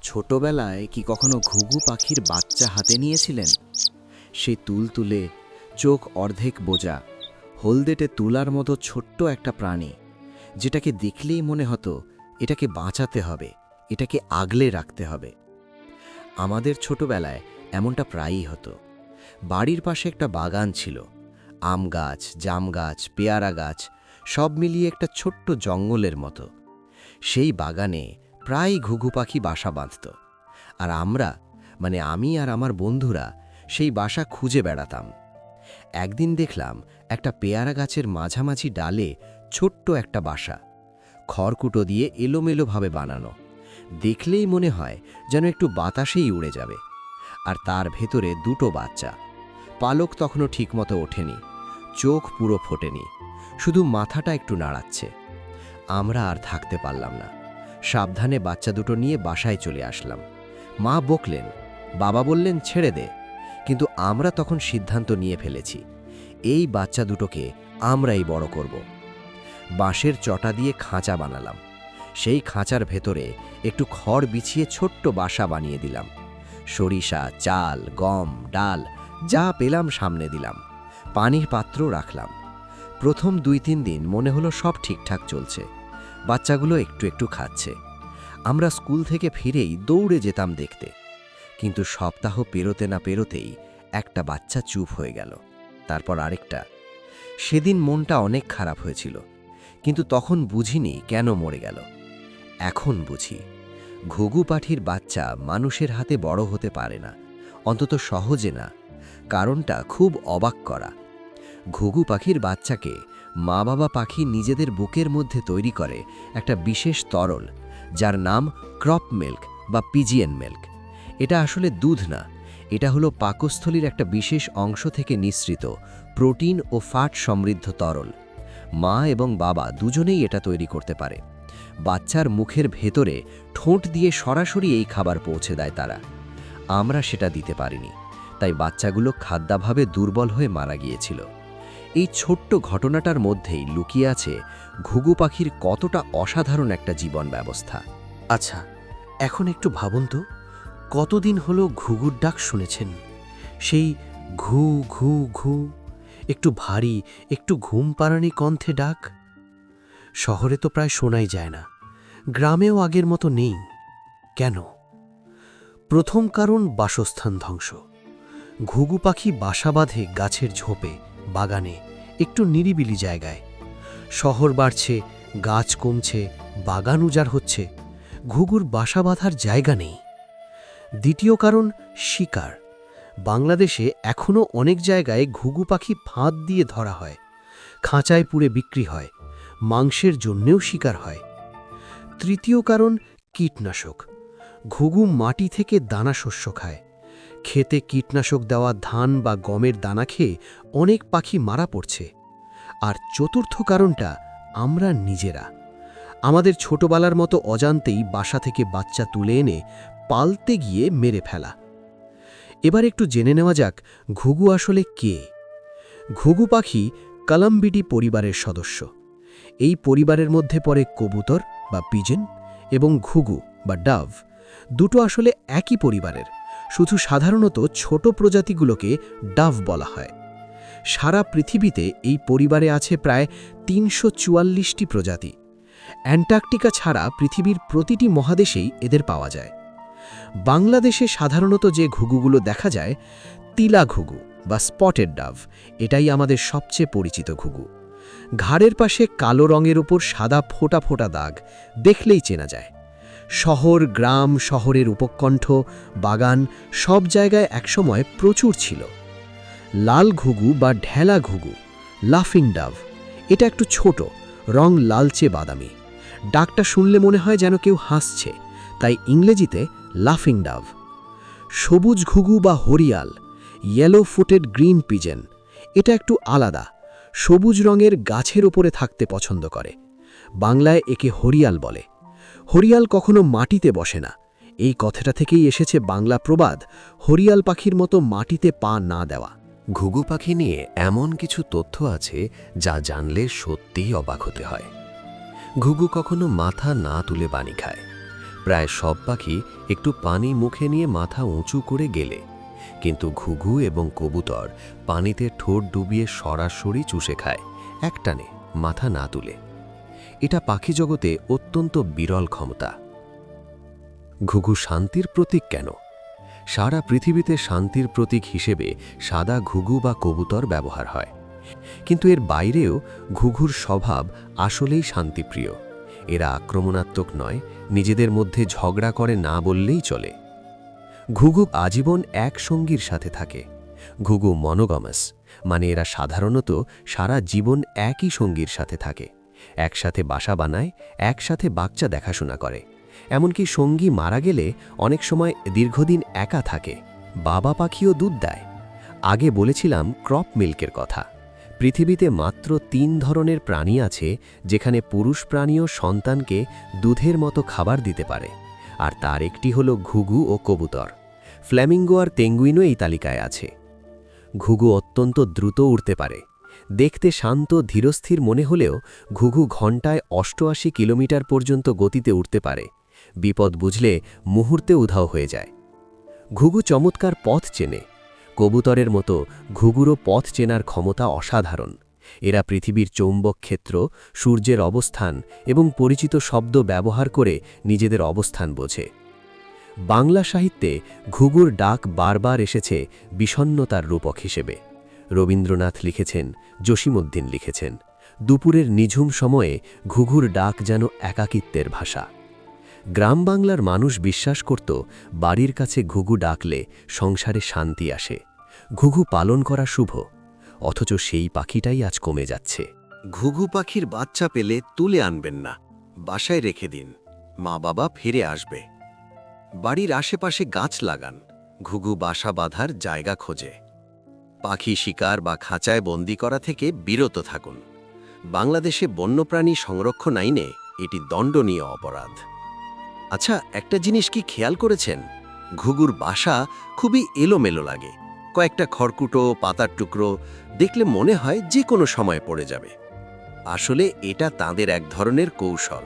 ছোটবেলায় কি কখনো ঘুঘু পাখির বাচ্চা হাতে নিয়েছিলেন? সেই তুলতুলে, চোখ অর্ধেক বোজা, হলদেটে তুলার মতো ছোট্ট একটা প্রাণী, যেটাকে দেখলেই মনে হতো এটাকে বাঁচাতে হবে, এটাকে আগলে রাখতে হবে। আমাদের ছোটবেলায় এমনটা প্রায়ই হতো। বাড়ির পাশে একটা বাগান ছিল, আম গাছ, জাম গাছ, পেয়ারা গাছ, সব মিলিয়ে একটা ছোট্ট জঙ্গলের মতো। সেই বাগানে প্রায় ঘুঘু পাখি বাসা বাঁধত, আর আমরা, মানে আমি আর আমার বন্ধুরা, সেই বাসা খুঁজে বেড়াতাম। একদিন দেখলাম একটা পেয়ারা গাছের মাঝামাঝি ডালে ছোট্ট একটা বাসা, খড়কুটো দিয়ে এলোমেলোভাবে বানানো। দেখলেই মনে হয় যেন একটু বাতাসেই উড়ে যাবে। আর তার ভেতরে দুটো বাচ্চা, পালক তখনও ঠিকমতো ওঠেনি, চোখ পুরো ফোটেনি, শুধু মাথাটা একটু নাড়াচ্ছে। আমরা আর থাকতে পারলাম না, সাবধানে বাচ্চা দুটো নিয়ে বাসায় চলে আসলাম। মা বকলেন, বাবা বললেন ছেড়ে দে, কিন্তু আমরা তখন সিদ্ধান্ত নিয়ে ফেলেছি, এই বাচ্চা দুটোকে আমরাই বড় করব। বাঁশের চটা দিয়ে খাঁচা বানালাম, সেই খাঁচার ভেতরে একটু খড় বিছিয়ে ছোট্ট বাসা বানিয়ে দিলাম। সরিষা, চাল, গম, ডাল যা পেলাম সামনে দিলাম, পানির পাত্র রাখলাম। প্রথম 2-3 দিন মনে হলো সব ঠিকঠাক চলছে, বাচ্চাগুলো একটু একটু খাচ্ছে। আমরা স্কুল থেকে ফিরেই দৌড়ে যেতাম দেখতে। কিন্তু সপ্তাহ পেরোতে না পেরোতেই একটা বাচ্চা চুপ হয়ে গেল, তারপর আরেকটা। সেদিন মনটা অনেক খারাপ হয়েছিল, কিন্তু তখন বুঝিনি কেন মরে গেল। এখন বুঝি, ঘুঘু পাখির বাচ্চা মানুষের হাতে বড় হতে পারে না, অন্তত সহজে না। কারণটা খুব অবাক করা। ঘুঘু পাখির বাচ্চাকে মা বাবা পাখি নিজেদের বুকের মধ্যে তৈরি করে একটা বিশেষ তরল, যার নাম ক্রপ মিল্ক বা পিজিএন মিল্ক। এটা আসলে দুধ না, এটা হলো পাকস্থলীর একটা বিশেষ অংশ থেকে নিঃসৃত প্রোটিন ও ফ্যাট সমৃদ্ধ তরল। মা এবং বাবা দুজনেই এটা তৈরি করতে পারে। বাচ্চার মুখের ভেতরে ঠোঁট দিয়ে সরাসরি এই খাবার পৌঁছে দেয় তারা। আমরা সেটা দিতে পারিনি, তাই বাচ্চাগুলো খাদ্যাভাবে দুর্বল হয়ে মারা গিয়েছিল। এই ছোট্ট ঘটনাটার মধ্যেই লুকিয়ে আছে ঘুঘু পাখির কতটা অসাধারণ একটা জীবন ব্যবস্থা। আচ্ছা, এখন একটু ভাবুন তো, কতদিন হলো ঘুঘুর ডাক শুনেছেন? সেই ঘু ঘু ঘু, একটু ভারী, একটু ঘুম পাড়ানি কণ্ঠে ডাক। শহরে তো প্রায় শোনাই যায় না, গ্রামেও আগের মতো নেই। কেন? প্রথম কারণ বাসস্থান ধ্বংস। ঘুঘু পাখি বাসা বাঁধে গাছের ঝোপে, বাগানে, একটু নিরিবিলি জায়গায়। শহর বাড়ছে, গাছ কমছে, বাগান উজাড় হচ্ছে, ঘুঘুর বাসা বাঁধার জায়গা নেই। দ্বিতীয় কারণ শিকার। বাংলাদেশে এখনও অনেক জায়গায় ঘুঘু পাখি ফাঁদ দিয়ে ধরা হয়, খাঁচায় পুড়ে বিক্রি হয়, মাংসের জন্যেও শিকার হয়। তৃতীয় কারণ কীটনাশক। ঘুঘু মাটি থেকে দানা শস্য খায়, খেতে কীটনাশক দেওয়া ধান বা গমের দানা খেয়ে অনেক পাখি মারা পড়ছে। আর চতুর্থ কারণটা আমরা নিজেরা, আমাদের ছোটবেলার মতো অজান্তেই বাসা থেকে বাচ্চা তুলে এনে পালতে গিয়ে মেরে ফেলা। এবার একটু জেনে নেওয়া যাক ঘুঘু আসলে কে। ঘুঘু পাখি কালামবিডি পরিবারের সদস্য। এই পরিবারের মধ্যে পড়ে কবুতর বা পিজেন এবং ঘুঘু বা ডাভ। দুটো আসলে একই পরিবারের, শুধু সাধারণত ছোট প্রজাতিগুলোকে ডাভ বলা হয়। সারা পৃথিবীতে এই পরিবারে আছে প্রায় ৩৪৪টি প্রজাতি। অ্যান্টার্কটিকা ছাড়া পৃথিবীর প্রতিটি মহাদেশেই এদের পাওয়া যায়। বাংলাদেশে সাধারণত যে ঘুঘুগুলো দেখা যায়, তিলা ঘুঘু বা স্পটেড ডাভ, এটাই আমাদের সবচেয়ে পরিচিত ঘুঘু। ঘাড়ের পাশে কালো রঙের ওপর সাদা ফোঁটা ফোঁটা দাগ, দেখলেই চেনা যায়। শহর, গ্রাম, শহরের উপকণ্ঠ, বাগান, সব জায়গায় একসময় প্রচুর ছিল। লাল ঘুঘু বা ঢেলা ঘুঘু, লাফিং ডাভ, এটা একটু ছোট, রং লালচে বাদামি। ডাকটা শুনলে মনে হয় যেন কেউ হাসছে, তাই ইংরেজিতে লাফিং ডাভ। সবুজ ঘুঘু বা হরিয়াল, ইয়েলো ফুটেড গ্রিন পিজেন, এটা একটু আলাদা, সবুজ রঙের গাছের ওপরে থাকতে পছন্দ করে। বাংলায় একে হরিয়াল বলে। হরিয়াল কখনো মাটিতে বসে না, এই কথাটা থেকেই এসেছে বাংলা প্রবাদ, হরিয়াল পাখির মতো মাটিতে পা না দেওয়া। ঘুঘু পাখি নিয়ে এমন কিছু তথ্য আছে যা জানলে সত্যিই অবাক হতে হয়। ঘুঘু কখনো মাথা না তুলে পানি খায়, প্রায় সব পাখি একটু পানি মুখে নিয়ে মাথা উঁচু করে গেলে, কিন্তু ঘুঘু এবং কবুতর পানিতে ঠোঁট ডুবিয়ে সরাসরি চুষে খায়, একটানে, মাথা না তুলে। এটা পাখি জগতে অত্যন্ত বিরল ক্ষমতা। ঘুঘু শান্তির প্রতীক কেন? সারা পৃথিবীতে শান্তির প্রতীক হিসেবে সাদা ঘুঘু বা কবুতর ব্যবহার হয়, কিন্তু এর বাইরেও ঘুঘুর স্বভাব আসলেই শান্তিপ্রিয়। এরা আক্রমণাত্মক নয়, নিজেদের মধ্যে ঝগড়া করে না বললেই চলে। ঘুঘু আজীবন এক সঙ্গীর সাথে থাকে। ঘুঘু মনোগামাস, মানে এরা সাধারণত সারা জীবন একই সঙ্গীর সাথে থাকে, একসাথে বাসা বানায়, একসাথে বাচ্চা দেখাশোনা করে। এমনকি সঙ্গী মারা গেলে অনেক সময় দীর্ঘদিন একা থাকে। বাবা পাখিও দুধ দেয়। আগে বলেছিলাম ক্রপ মিল্কের কথা। পৃথিবীতে মাত্র 3 ধরনের প্রাণী আছে যেখানে পুরুষ প্রাণীও সন্তানকে দুধের মতো খাবার দিতে পারে, আর তার একটি হল ঘুঘু ও কবুতর। ফ্ল্যামিঙ্গো আর পেঙ্গুইনও এই তালিকায় আছে। ঘুঘু অত্যন্ত দ্রুত উড়তে পারে। দেখতে শান্ত ধীরস্থির মনে হলেও ঘুঘু ঘণ্টায় 88 কিলোমিটার পর্যন্ত গতিতে উঠতে পারে। বিপদ বুঝলে মুহূর্তে উধাও হয়ে যায়। ঘুঘু চমৎকার পথ চেনে। কবুতরের মতো ঘুঘুরও পথ চেনার ক্ষমতা অসাধারণ। এরা পৃথিবীর চৌম্বক ক্ষেত্র, সূর্যের অবস্থান এবং পরিচিত শব্দ ব্যবহার করে নিজেদের অবস্থান বোঝে। বাংলা সাহিত্যে ঘুঘুর ডাক বারবার এসেছে বিষণ্ণতার রূপক হিসেবে। রবীন্দ্রনাথ লিখেছেন, জসীমউদ্দিন লিখেছেন, দুপুরের নিঝুম সময়ে ঘুঘুর ডাক যেন একাকিত্বের ভাষা। গ্রাম বাংলার মানুষ বিশ্বাস করত বাড়ির কাছে ঘুঘু ডাকলে সংসারে শান্তি আসে, ঘুঘু পালন করা শুভ। অথচ সেই পাখিটাই আজ কমে যাচ্ছে। ঘুঘু পাখির বাচ্চা পেলে তুলে আনবেন না, বাসায় রেখে দিন, মা বাবা ফিরে আসবে। বাড়ির আশেপাশে গাছ লাগান, ঘুঘু বাসা বাঁধার জায়গা খোঁজে। পাখি শিকার বা খাঁচায় বন্দি করা থেকে বিরত থাকুন। বাংলাদেশে বন্যপ্রাণী সংরক্ষণ আইনে এটি দণ্ডনীয় অপরাধ। আচ্ছা, একটা জিনিস কি খেয়াল করেছেন? ঘুঘুর বাসা খুবই এলোমেলো লাগে। কয়েকটা খড়কুটো, পাতার টুকরো, দেখলে মনে হয় যে কোনো সময় পড়ে যাবে। আসলে এটা তাদের এক ধরনের কৌশল।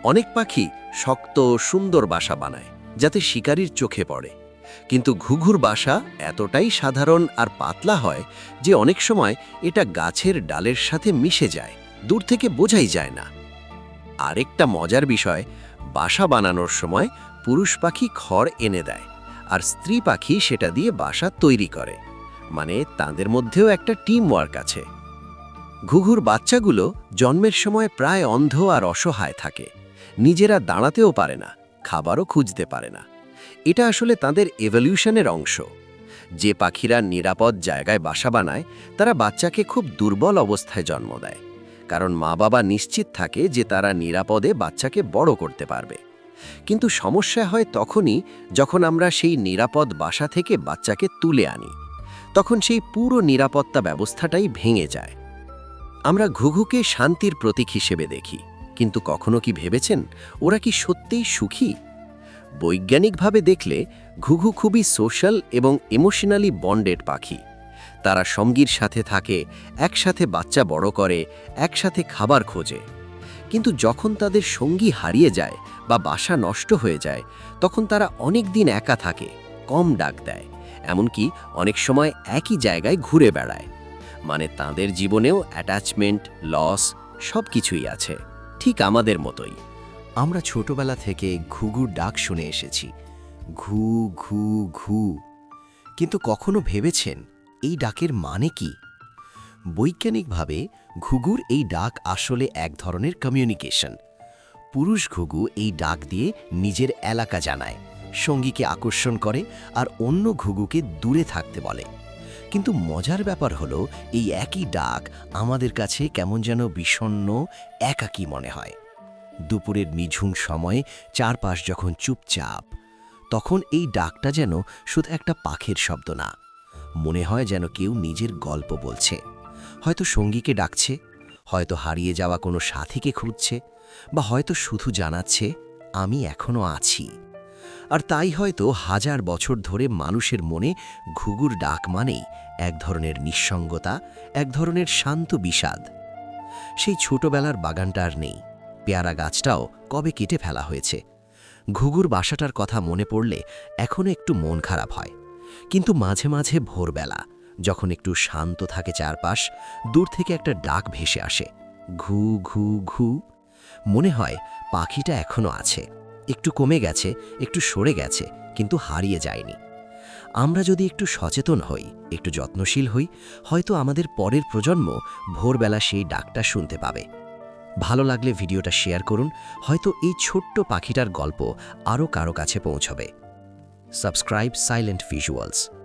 অনেক পাখি শক্ত সুন্দর বাসা বানায় যাতে শিকারীর চোখে পড়ে, কিন্তু ঘুঘুর বাসা এতটাই সাধারণ আর পাতলা হয় যে অনেক সময় এটা গাছের ডালের সাথে মিশে যায়, দূর থেকে বোঝাই যায় না। আরেকটা মজার বিষয়, বাসা বানানোর সময় পুরুষ পাখি খড় এনে দেয় আর স্ত্রী পাখি সেটা দিয়ে বাসা তৈরি করে। মানে তাদের মধ্যেও একটা টিম ওয়ার্ক আছে। ঘুঘুর বাচ্চাগুলো জন্মের সময় প্রায় অন্ধ আর অসহায় থাকে। নিজেরা দাঁড়াতেও পারে না, খাবারও খুঁজতে পারে না। এটা আসলে তাদের এভলিউশনের অংশ। যে পাখিরা নিরাপদ জায়গায় বাসা বানায় তারা বাচ্চাকে খুব দুর্বল অবস্থায় জন্ম দেয়, কারণ মা বাবা নিশ্চিত থাকে যে তারা নিরাপদে বাচ্চাকে বড় করতে পারবে। কিন্তু সমস্যা হয় তখনই যখন আমরা সেই নিরাপদ বাসা থেকে বাচ্চাকে তুলে আনি। তখন সেই পুরো নিরাপত্তা ব্যবস্থাটাই ভেঙে যায়। আমরা ঘুঘুকে শান্তির প্রতীক হিসেবে দেখি, কিন্তু কখনো কি ভেবেছেন ওরা কি সত্যিই সুখী? বৈজ্ঞানিকভাবে দেখলে ঘুঘু খুবই সোশ্যাল এবং ইমোশনালি বন্ডেড পাখি। তারা সঙ্গীর সাথে থাকে, একসাথে বাচ্চা বড় করে, একসাথে খাবার খোঁজে। কিন্তু যখন তাদের সঙ্গী হারিয়ে যায় বা বাসা নষ্ট হয়ে যায়, তখন তারা অনেক দিন একা থাকে, কম ডাক দেয়, এমনকি অনেক সময় একই জায়গায় ঘুরে বেড়ায়। মানে তাদের জীবনেও অ্যাটাচমেন্ট, লস সব কিছুই আছে, ঠিক আমাদের মতোই। আমরা ছোটবেলা থেকে ঘুঘুর ডাক শুনে এসেছি, ঘু ঘু ঘু। কিন্তু কখনো ভেবেছেন এই ডাকের মানে কি? বৈজ্ঞানিকভাবে ঘুঘুর এই ডাক আসলে এক ধরনের কমিউনিকেশন। পুরুষ ঘুঘু এই ডাক দিয়ে নিজের এলাকা জানায়, সঙ্গীকে আকর্ষণ করে আর অন্য ঘুঘুকে দূরে থাকতে বলে। কিন্তু মজার ব্যাপার হলো এই একই ডাক আমাদের কাছে কেমন যেন বিষণ্ণ, একাকী মনে হয়। দুপুরের নিঝুম সময়ে চারপাশ যখন চুপচাপ, তখন এই ডাকটা যেন শুধু একটা পাখির শব্দ না, মনে হয় যেন কেউ নিজের গল্প বলছে। হয়তো সঙ্গীকে ডাকছে, হয়তো হারিয়ে যাওয়া কোনো সাথীকে খুঁজছে, বা হয়তো শুধু জানাচ্ছে আমি এখনো আছি। আর তাই হয়তো হাজার বছর ধরে মানুষের মনে ঘুঘুর ডাক মানেই এক ধরনের নিঃসঙ্গতা, এক ধরনের শান্ত বিষাদ। সেই ছোটবেলার বাগানটা আর নেই, পেয়ারা গাছটাও কবে কেটে ফেলা হয়েছে। ঘুঘুর বাসাটার কথা মনে পড়লে এখনো একটু মন খারাপ হয়। কিন্তু মাঝে মাঝে ভোরবেলা যখন একটু শান্ত থাকে চারপাশ, দূর থেকে একটা ডাক ভেসে আসে, ঘু ঘু ঘু। মনে হয় পাখিটা এখনো আছে, একটু কমে গেছে, একটু সরে গেছে, কিন্তু হারিয়ে যায়নি। আমরা যদি একটু সচেতন হই, একটু যত্নশীল হই, হয়তো আমাদের পরের প্রজন্ম ভোরবেলা সেই ডাকটা শুনতে পাবে। ভালো লাগলে ভিডিওটা শেয়ার করুন, হয়তো এই ছোট্ট পাখিটার গল্প আরও কারো কাছে পৌঁছবে। Subscribe silent visuals.